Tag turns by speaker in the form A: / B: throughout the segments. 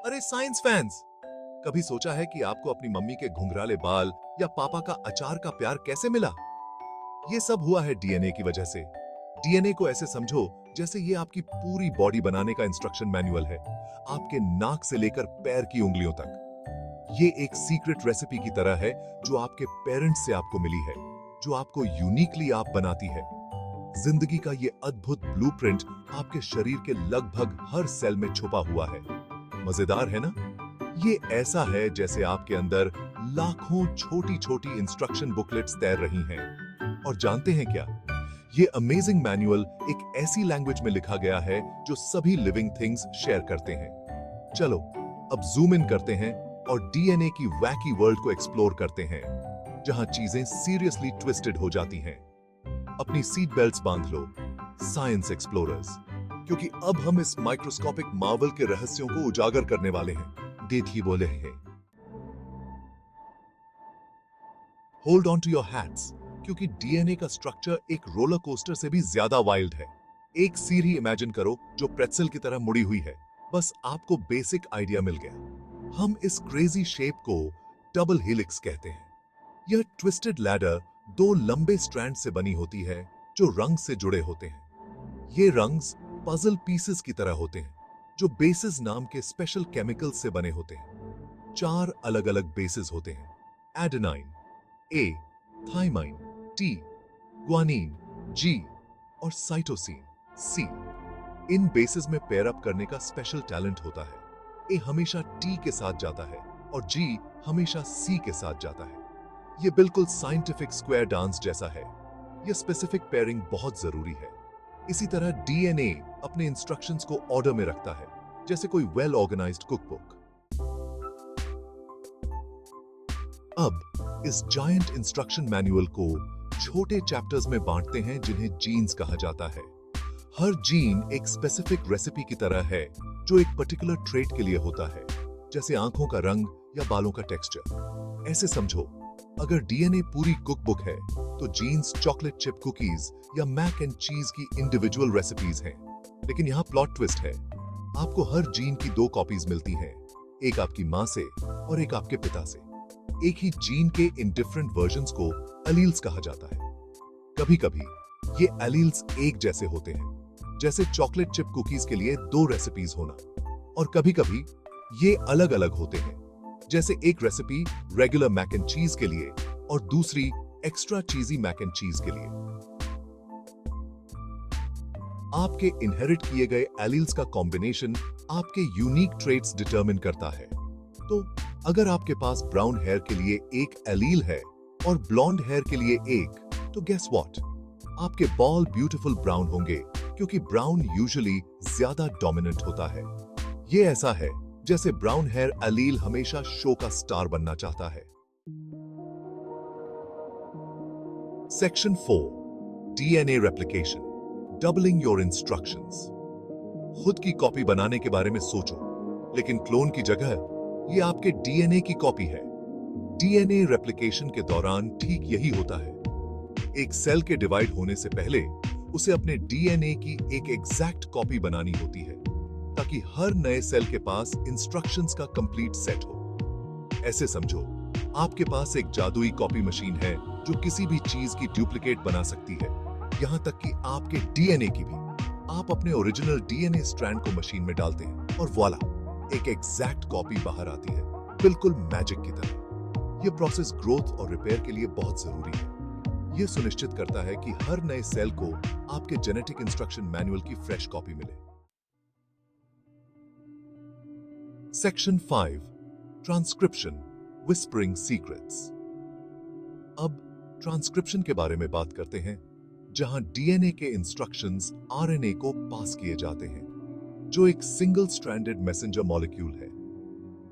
A: अरे science fans, कभी सोचा है कि आपको अपनी मम्मी के घुंघराले बाल या पापा का अचार का प्यार कैसे मिला? ये सब हुआ है डीएनए की वजह से। डीएनए को ऐसे समझो जैसे ये आपकी पूरी बॉडी बनाने का इंस्ट्रक्शन मैनुअल है, आपके नाक से लेकर पैर की उंगलियों तक। ये एक सीक्रेट रेसिपी की तरह है जो आपके पेरेंट्स से आपको मिली है, जो आपको यूनिकली आप बनाती है। जिंदगी का ये अद्भुत ब्लूप्रिंट आपके शरीर के लगभग हर सेल में छुपा हुआ है। मजेदार है ना? ये ऐसा है जैसे आपके अंदर लाखों छोटी छोटी इंस्ट्रक्शन बुकलेट्स तैर रही हैं। और जानते हैं क्या? ये अमेजिंग मैनुअल एक ऐसी लैंग्वेज में लिखा गया है जो सभी लिविंग थिंग्स शेयर करते हैं। चलो अब जूम इन करते हैं और डीएनए की वैकी वर्ल्ड को एक्सप्लोर करते हैं, जहां चीजें सीरियसली ट्विस्टेड हो जाती हैं। अपनी सीट बेल्ट्स बांध लो, साइंस एक्सप्लोरर्स, क्योंकि अब हम इस माइक्रोस्कोपिक मार्वल के रहस्यों को उजागर करने वाले हैं। देती बोले हैं। Hold on to your hats, क्योंकि डीएनए का स्ट्रक्चर एक रोलर कोस्टर से भी ज्यादा वाइल्ड है। एक सीढ़ी इमेजिन करो जो प्रेट्सल की तरह मुड़ी हुई है। बस आपको बेसिक आइडिया मिल गया। हम इस क्रेजी शेप को डबल हेलिक्स कहते हैं। यह ट्विस्टेड लैडर दो लंबे स्ट्रैंड से बनी होती है जो रंग से जुड़े होते हैं। ये रंग्स पजल पीसेस की तरह होते हैं जो बेसिस नाम के स्पेशल केमिकल से बने होते हैं। 4 अलग अलग बेसिस होते हैं: एडेनाइन, ए, थाइमाइन, टी, ग्वानिन, जी और साइटोसिन, सी। इन बेसिस में पेयर अप करने का स्पेशल टैलेंट होता है। ए हमेशा टी के साथ जाता है और जी हमेशा सी के साथ जाता है। यह बिल्कुल साइंटिफिक स्क्वायर डांस जैसा है। यह स्पेसिफिक पेयरिंग बहुत जरूरी है। इसी तरह डीएनए अपने इंस्ट्रक्शंस को ऑर्डर में रखता है, जैसे कोई वेल ऑर्गेनाइज्ड कुकबुक। अब इस जायंट इंस्ट्रक्शन मैनुअल को छोटे चैप्टर्स में बांटते हैं जिन्हें जीन्स कहा जाता है। हर जीन एक स्पेसिफिक रेसिपी की तरह है जो एक पर्टिकुलर ट्रेट के लिए होता है, जैसे आंखों का रंग या बालों का टेक्सचर। ऐसे समझो, अगर डीएनए पूरी कुकबुक है तो जीन्स चॉकलेट चिप कुकीज या मैक एंड चीज की इंडिविजुअल रेसिपीज हैं। लेकिन यहाँ प्लॉट ट्विस्ट है। आपको हर जीन की 2 कॉपीज मिलती हैं, एक आपकी माँ से और एक आपके पिता से। एक ही जीन के इन डिफरेंट वर्जन्स को एलील्स कहा जाता है। कभी कभी ये एलील्स एक जैसे होते हैं, जैसे चॉकलेट चिप कुकीज के लिए 2 रेसिपीज होना, और कभी कभी ये अलग अलग होते हैं, जैसे एक रेसिपी रेगुलर मैक एंड चीज के लिए और दूसरी एक्स्ट्रा चीजी मैक एंड चीज के लिए। आपके इनहेरिट किए गए एलील्स का कॉम्बिनेशन आपके यूनिक ट्रेट्स डिटरमिन करता है। तो अगर आपके पास ब्राउन हेयर के लिए एक एलील है और ब्लॉन्ड हेयर के लिए एक, तो गेस व्हाट? आपके बाल ब्यूटीफुल ब्राउन होंगे, क्योंकि ब्राउन यूजुअली ज्यादा डोमिनेंट होता है। ये ऐसा है जैसे ब्राउन हेयर एलील हमेशा शो का स्टार बनना चाहता है। Section 4, DNA replication, doubling your instructions. खुद की कॉपी बनाने के बारे में सोचो, लेकिन क्लोन की जगह ये आपके डीएनए की कॉपी है। डीएनए रेप्लिकेशन के दौरान ठीक यही होता है। एक सेल के डिवाइड होने से पहले उसे अपने डीएनए की एक एग्जैक्ट कॉपी बनानी होती है, ताकि हर नए सेल के पास इंस्ट्रक्शंस का कंप्लीट सेट हो। ऐसे समझो, आपके पास एक जादुई कॉपी मशीन है जो किसी भी चीज की डुप्लीकेट बना सकती है, यहां तक कि आपके डीएनए की भी। आप अपने ओरिजिनल डीएनए स्ट्रैंड को मशीन में डालते हैं और वॉला, एक एग्जैक्ट कॉपी बाहर आती है, बिल्कुल मैजिक की तरह। यह प्रोसेस ग्रोथ और रिपेयर के लिए बहुत जरूरी है। यह सुनिश्चित करता है कि हर नए सेल को आपके जेनेटिक इंस्ट्रक्शन मैनुअल की फ्रेश कॉपी मिले। Section 5, transcription, whispering secrets. अब ट्रांसक्रिप्शन के बारे में बात करते हैं, जहां डीएनए के इंस्ट्रक्शंस आरएनए को पास किए जाते हैं, जो एक सिंगल स्ट्रैंडेड मैसेंजर मॉलिक्यूल है।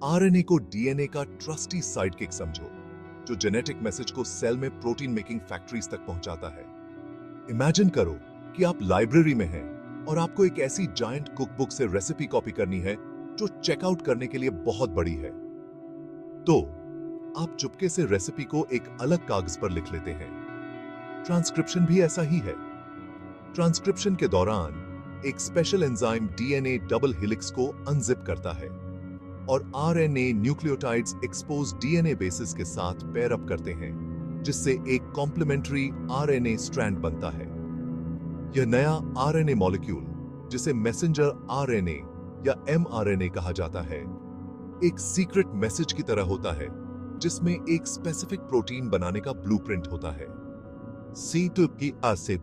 A: आरएनए को डीएनए का ट्रस्टी साइडकिक समझो, जो जेनेटिक मैसेज को सेल में प्रोटीन मेकिंग फैक्ट्रीज तक पहुंचाता है। इमेजिन करो कि आप लाइब्रेरी में हैं और आपको एक ऐसी जायंट कुकबुक से रेसिपी कॉपी करनी है जो चेकआउट करने के लिए बहुत बड़ी है। तो आप चुपके से रेसिपी को एक अलग कागज पर लिख लेते हैं। ट्रांसक्रिप्शन भी ऐसा ही है। ट्रांसक्रिप्शन के दौरान एक special enzyme DNA double helix को अनजिप करता है और RNA nucleotides expose DNA basis के साथ पेयर अप करते हैं, जिससे एक कॉम्प्लीमेंट्री आरएनए स्ट्रैंड बनता है। यह नया आरएनए मॉलिक्यूल, जिसे मैसेंजर आरएनए या एमआरएनए कहा जाता है, एक सीक्रेट मैसेज की तरह होता है, जिसमें एक स्पेसिफिक प्रोटीन बनाने का ब्लूप्रिंट होता है। C2P acid